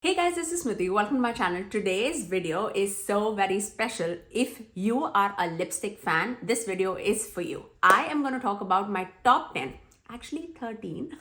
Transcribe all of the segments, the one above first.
Hey guys, this is Smithy. Welcome to my channel. Today's video is so very special. If you are a lipstick fan, this video is for you. I am going to talk about my top 10, actually 13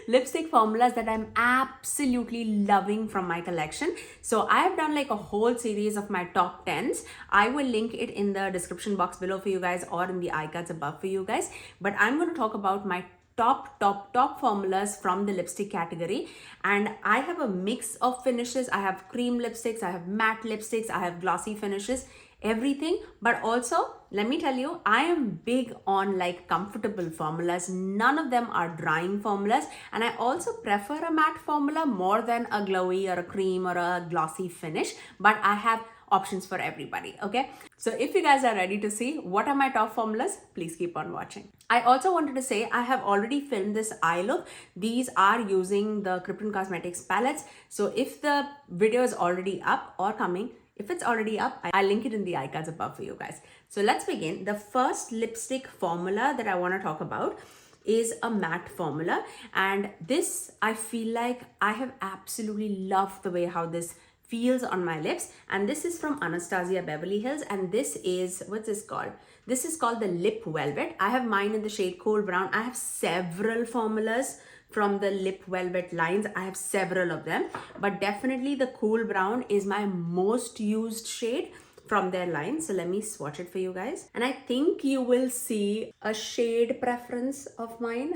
lipstick formulas that I'm absolutely loving from my collection. So I have done like a whole series of my top 10s. I will link it in the description box below for you guys or in the iCards above for you guys. But I'm going to talk about my top formulas from the lipstick category, and I have a mix of finishes. I have cream lipsticks, I have matte lipsticks, I have glossy finishes, everything. But also, let me tell you, I am big on like comfortable formulas. None of them are drying formulas, and I also prefer a matte formula more than a glowy or a cream or a glossy finish. But I have options for everybody. Okay, so if you guys are ready to see what are my top formulas, please keep on watching. I also wanted to say I have already filmed this eye look. These are using the Krypton Cosmetics palettes. So if the video is already up or coming, if it's already up, I'll link it in the iCards above for you guys. So let's begin. The first lipstick formula that I want to talk about is a matte formula, and this I feel like I have absolutely loved the way how this feels on my lips. And this is from Anastasia Beverly Hills, and this is, what's this called? This is called the Lip Velvet. I have mine in the shade Cool Brown. I have several formulas from the Lip Velvet lines. I have several of them, but definitely the Cool Brown is my most used shade from their line. So let me swatch it for you guys, and I think you will see a shade preference of mine.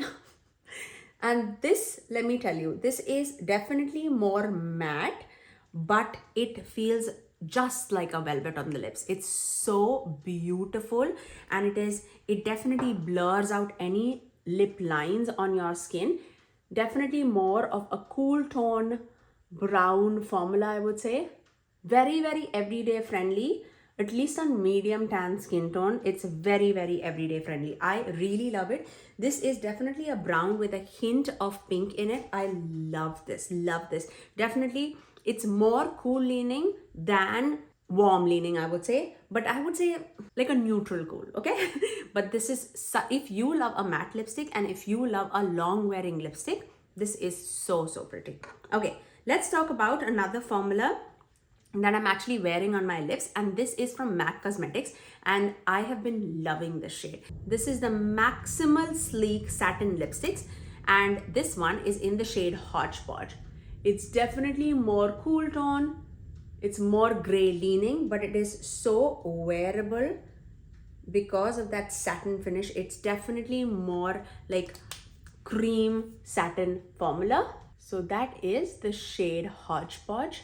And this, let me tell you, this is definitely more matte, but it feels just like a velvet on the lips. It's so beautiful, and it definitely blurs out any lip lines on your skin. Definitely more of a cool tone brown formula, I would say. Very, very everyday friendly, at least on medium tan skin tone. It's very, very everyday friendly. I really love it. This is definitely a brown with a hint of pink in it. I love this, definitely. It's more cool leaning than warm leaning, I would say, but I would say like a neutral cool. Okay. But this is, if you love a matte lipstick and if you love a long wearing lipstick, this is so pretty. Okay, let's talk about another formula that I'm actually wearing on my lips, and this is from MAC Cosmetics, and I have been loving this shade. This is the Maximal Sleek Satin Lipsticks, and this one is in the shade Hodgepodge. It's definitely more cool tone, it's more gray leaning, but it is so wearable because of that satin finish. It's definitely more like cream satin formula. So that is the shade Hodgepodge.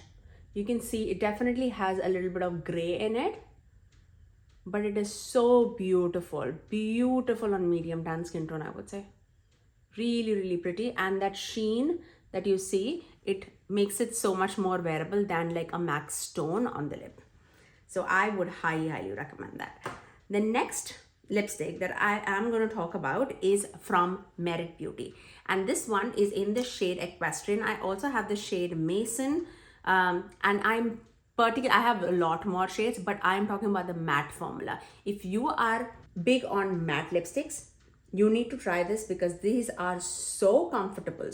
You can see it definitely has a little bit of gray in it, but it is so beautiful on medium tan skin tone, I would say. Really pretty, and that sheen that you see, it makes it so much more wearable than like a MAC stone on the lip. So I would highly recommend that. The next lipstick that I am going to talk about is from Moira Beauty, and this one is in the shade Equestrian. I also have the shade Maison, and I have a lot more shades, but I'm talking about the matte formula. If you are big on matte lipsticks, you need to try this because these are so comfortable,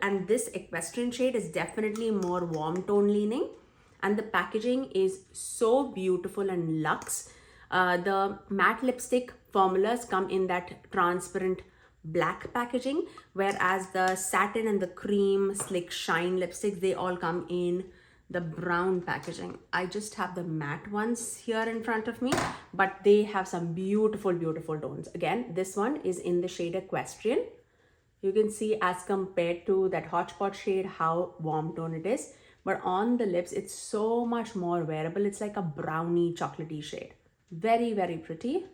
and this Equestrian shade is definitely more warm tone leaning, and the packaging is so beautiful and luxe. The matte lipstick formulas come in that transparent black packaging, whereas the satin and the cream slick shine lipsticks, they all come in the brown packaging. I just have the matte ones here in front of me, but they have some beautiful tones. Again, this one is in the shade Equestrian. You can see as compared to that Hodgepodge shade how warm tone it is, but on the lips it's so much more wearable. It's like a brownie chocolatey shade. Very pretty.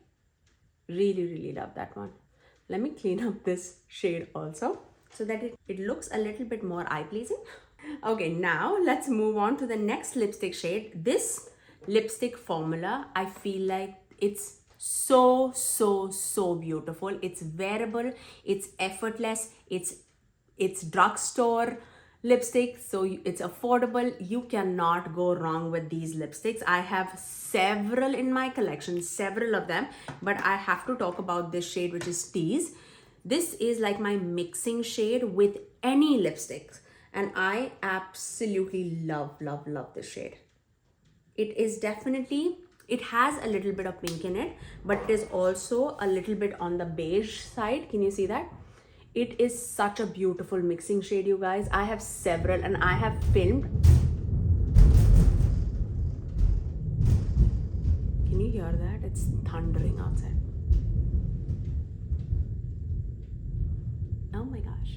Really love that one. Let me clean up this shade also so that it looks a little bit more eye-pleasing. Okay, now let's move on to the next lipstick shade. This lipstick formula, I feel like it's so beautiful. It's wearable, it's effortless, it's drugstore lipstick, so it's affordable. You cannot go wrong with these lipsticks. I have several in my collection, several of them, but I have to talk about this shade, which is Tease. This is like my mixing shade with any lipsticks. and I absolutely love, love, love this shade. It is definitely, it has a little bit of pink in it, but it is also a little bit on the beige side. Can you see that? It is such a beautiful mixing shade, you guys. I have several and I have filmed. Can you hear that? It's thundering outside. Oh my gosh.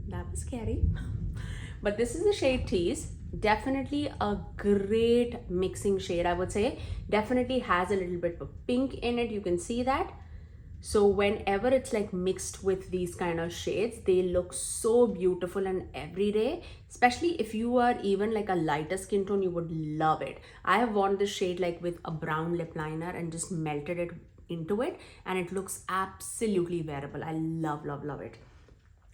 That was scary. But this is the shade Tease. Definitely a great mixing shade, I would say. Definitely has a little bit of pink in it. You can see that. So whenever it's like mixed with these kind of shades, they look so beautiful and everyday. Especially if you are even like a lighter skin tone, you would love it. I have worn this shade like with a brown lip liner and just melted it into it, and it looks absolutely wearable. I love, love, love it.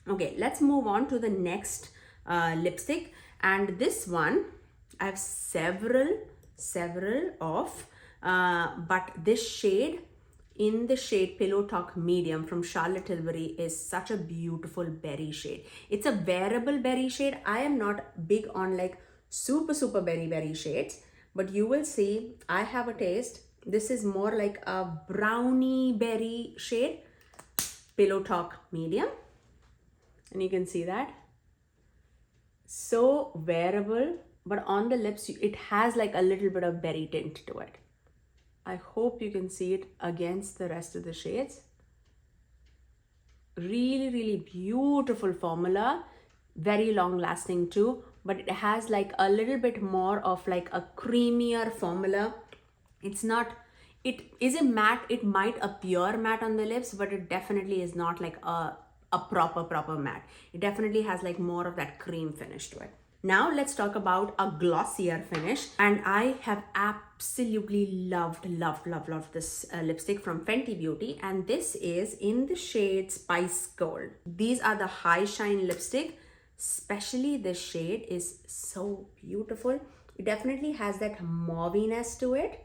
Okay, let's move on to the next lipstick. And this one, I have several of, but this shade, in the shade Pillow Talk Medium from Charlotte Tilbury, is such a beautiful berry shade. It's a wearable berry shade. I am not big on like super berry shades, but you will see I have a taste. This is more like a brownie berry shade, Pillow Talk Medium, and you can see that. So wearable, but on the lips it has like a little bit of berry tint to it. I hope you can see it against the rest of the shades. Really beautiful formula, very long lasting too, but it has like a little bit more of like a creamier formula. It's not, it is a matte, it might appear matte on the lips, but it definitely is not like a proper matte. It definitely has like more of that cream finish to it. Now let's talk about a glossier finish, and I have absolutely loved this lipstick from Fenty Beauty, and this is in the shade Spice Gold. These are the high shine lipstick, especially this shade is so beautiful. It definitely has that mauviness to it.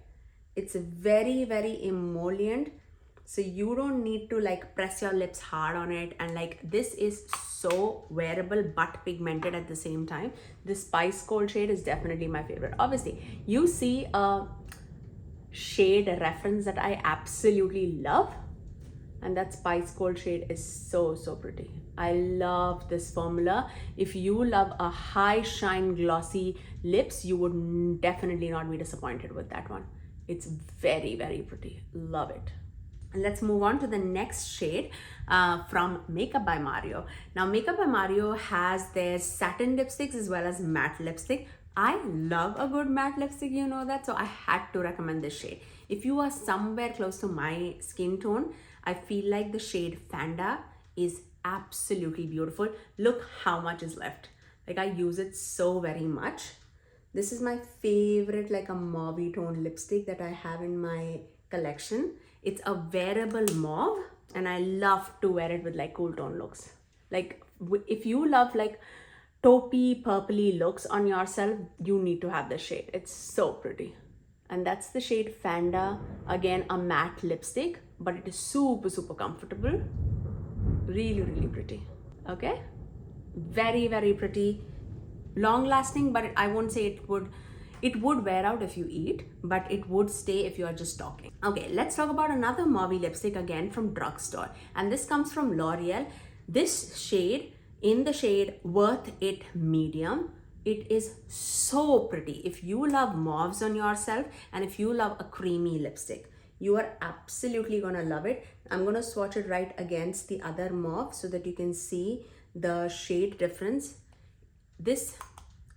It's very emollient, so you don't need to like press your lips hard on it, and like this is so wearable but pigmented at the same time. This Spice Gold shade is definitely my favorite. Obviously you see a shade reference that I absolutely love, and that Spice Gold shade is so pretty. I love this formula. If you love a high shine glossy lips, you would definitely not be disappointed with that one. It's very pretty. Love it. And let's move on to the next shade from Makeup by Mario. Now Makeup by Mario has their satin lipsticks as well as matte lipstick. I love a good matte lipstick, you know that, so I had to recommend this shade. If you are somewhere close to my skin tone, I feel like the shade Fanda is absolutely beautiful. Look how much is left. Like I use it so very much. This is my favorite like a mauve tone lipstick that I have in my collection. It's a wearable mauve, and I love to wear it with like cool tone looks. Like if you love like taupey purpley looks on yourself, you need to have this shade. It's so pretty. And that's the shade Fanda. Again, a matte lipstick, but it is super comfortable. Really pretty. Okay, very pretty, long lasting, but I won't say it would wear out if you eat, but it would stay if you are just talking. Okay, let's talk about another mauve lipstick again from Drugstore, and this comes from Loreal. This shade, in the shade Worth It Medium, it is so pretty. If you love mauves on yourself and if you love a creamy lipstick, you are absolutely gonna love it. I'm gonna swatch it right against the other mauve so that you can see the shade difference. This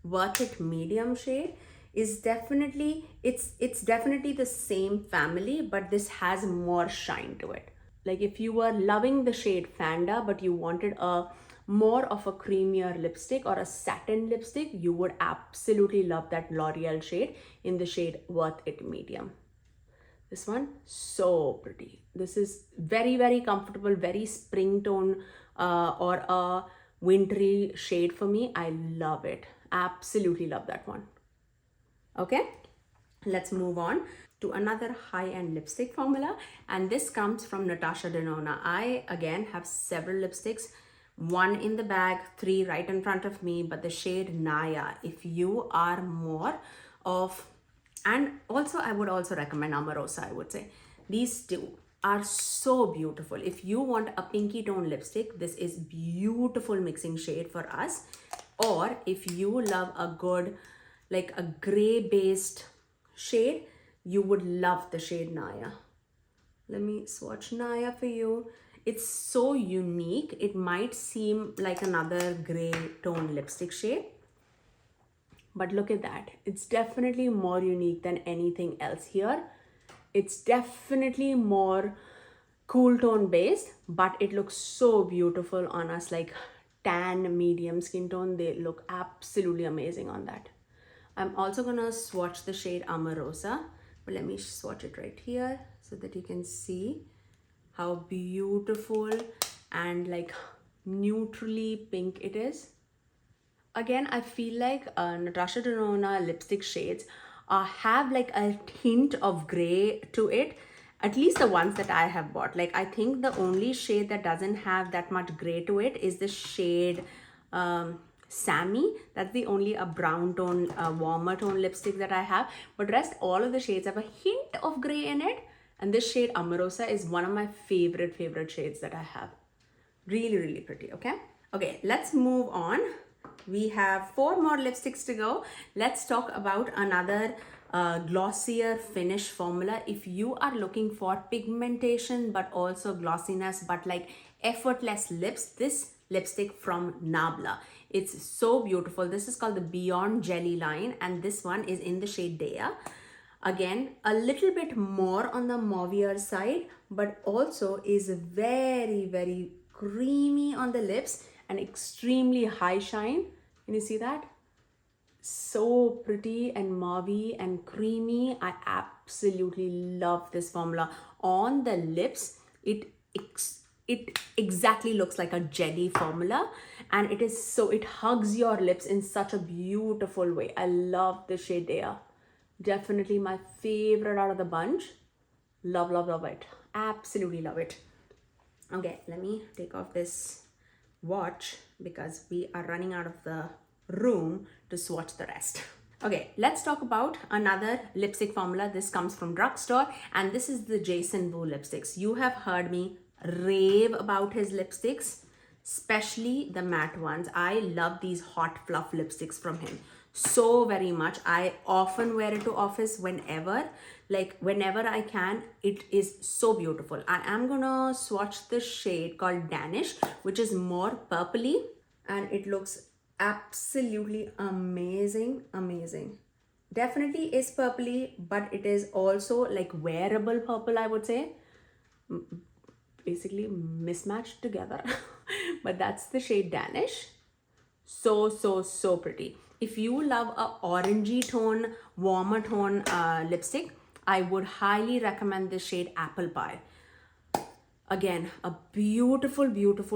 Worth It Medium shade is definitely, it's definitely the same family, but this has more shine to it. Like if you were loving the shade Fanda but you wanted a more of a creamier lipstick or a satin lipstick, you would absolutely love that L'Oreal shade in the shade Worth It Medium. This one, so pretty. This is very comfortable, very spring tone or a wintry shade for me. I love it. Absolutely love that one. Okay, let's move on to another high-end lipstick formula, and this comes from Natasha Denona. I again have several lipsticks, 1 in the bag, 3 right in front of me, but the shade Naya, if you are more of, and also I would also recommend Amarosa, I would say. These two are so beautiful. If you want a pinky tone lipstick, this is beautiful mixing shade for us. Or if you love a good, like a gray based shade, you would love the shade Naya. Let me swatch Naya for you. It's so unique. It might seem like another gray tone lipstick shade, but look at that. It's definitely more unique than anything else here. It's definitely more cool tone based, but it looks so beautiful on us, like tan medium skin tone. They look absolutely amazing on that. I'm also gonna swatch the shade Amarosa, but let me swatch it right here so that you can see how beautiful and like neutrally pink it is. Again, I feel like Natasha Denona lipstick shades have like a hint of gray to it, at least the ones that I have bought. Like I think the only shade that doesn't have that much gray to it is the shade Sammy. That's the only a brown tone, warmer tone lipstick that I have. But rest, all of the shades have a hint of gray in it. And this shade Amarosa is one of my favorite shades that I have. Really, really pretty, okay? Okay, let's move on. We have 4 more lipsticks to go. Let's talk about another glossier finish formula. If you are looking for pigmentation but also glossiness but like effortless lips, this lipstick from Nabla, it's so beautiful. This is called the Beyond Jelly line, and this one is in the shade Daya. Again, a little bit more on the mauvier side, but also is very creamy on the lips and extremely high shine. Can you see that? So pretty and mauvey and creamy. I absolutely love this formula. On the lips, it exactly looks like a jelly formula, and it hugs your lips in such a beautiful way. I love the shade Daya. Definitely my favorite out of the bunch. Love it. Absolutely love it. Okay, let me take off this watch because we are running out of the room to swatch the rest. Okay, let's talk about another lipstick formula. This comes from Drugstore, and this is the Jason Wu lipsticks. You have heard me rave about his lipsticks, especially the matte ones. I love these hot fluff lipsticks from him so very much. I often wear it to office whenever I can. It is so beautiful. I am gonna swatch the shade called Danish, which is more purpley, and it looks absolutely amazing. Definitely is purpley, but it is also like wearable purple, I would say. Basically mismatched together. But that's the shade Danish. So pretty. If you love a orangey tone, warmer tone lipstick, I would highly recommend this shade Apple Pie. Again, a beautiful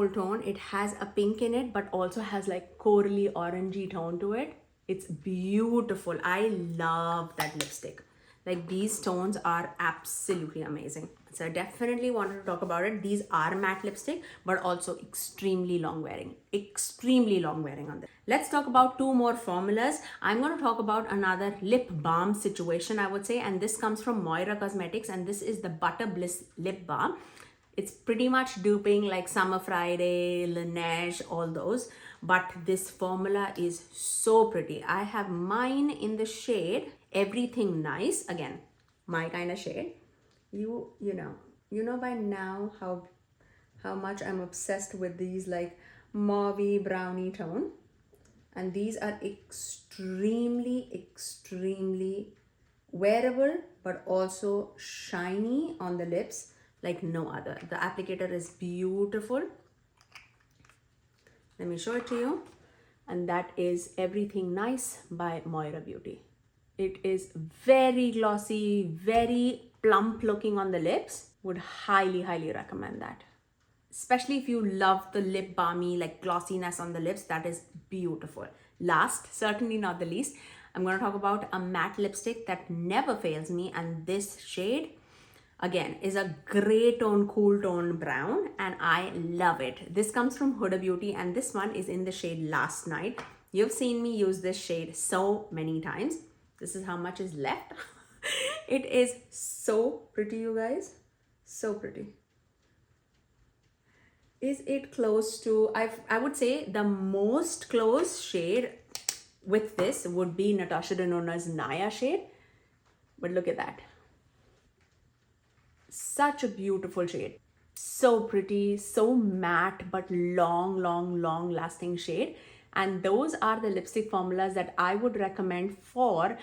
tone. It has a pink in it, but also has like corally orangey tone to it. It's beautiful. I love that lipstick. Like these tones are absolutely amazing. So I definitely wanted to talk about it. These are matte lipstick, but also extremely long wearing on them. Let's talk about 2 more formulas. I'm going to talk about another lip balm situation, I would say, and this comes from Moira Cosmetics, and this is the Butter Bliss lip balm. It's pretty much duping like Summer Friday, Laneige, all those, but this formula is so pretty. I have mine in the shade Everything Nice. Again, my kind of shade. You know by now how much I'm obsessed with these like mauvey brownie tone, and these are extremely wearable but also shiny on the lips like no other. The applicator is beautiful. Let me show it to you. And that is Everything Nice by Moira Beauty. It is very glossy, very plump looking on the lips. Would highly recommend that. Especially if you love the lip balmy, like glossiness on the lips, that is beautiful. Last, certainly not the least, I'm going to talk about a matte lipstick that never fails me, and this shade, again, is a gray tone, cool tone brown, and I love it. This comes from Huda Beauty, and this one is in the shade Last Night. You've seen me use this shade so many times. This is how much is left. It is so pretty, you guys. So pretty. Is it close to, I would say the most close shade with this would be Natasha Denona's Naya shade. But look at that. Such a beautiful shade. So pretty, so matte, but long lasting shade. And those are the lipstick formulas that I would recommend for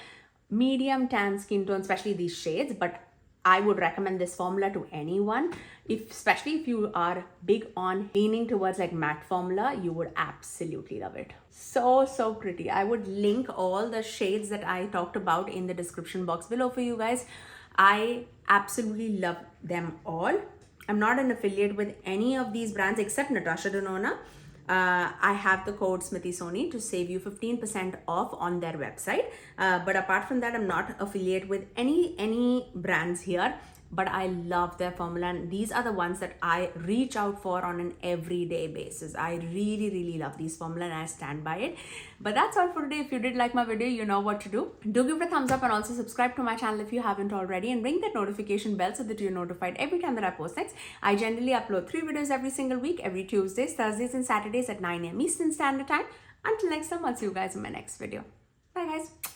medium tan skin tone, especially these shades. But I would recommend this formula to anyone, especially if you are big on leaning towards like matte formula, you would absolutely love it. So pretty. I would link all the shades that I talked about in the description box below for you guys. I absolutely love them all. I'm not an affiliate with any of these brands except Natasha Denona. I have the code SMITHYSONY to save you 15% off on their website. But apart from that, I'm not affiliate with any brands here. But I love their formula, and these are the ones that I reach out for on an everyday basis. I really love these formula and I stand by it. But that's all for today. If you did like my video, you know what to do. Do give it a thumbs up and also subscribe to my channel if you haven't already, and ring that notification bell so that you're notified every time that I post next. I generally upload 3 videos every single week, every Tuesdays, Thursdays and Saturdays at 9 AM Eastern Standard Time. Until next time, I'll see you guys in my next video. Bye guys.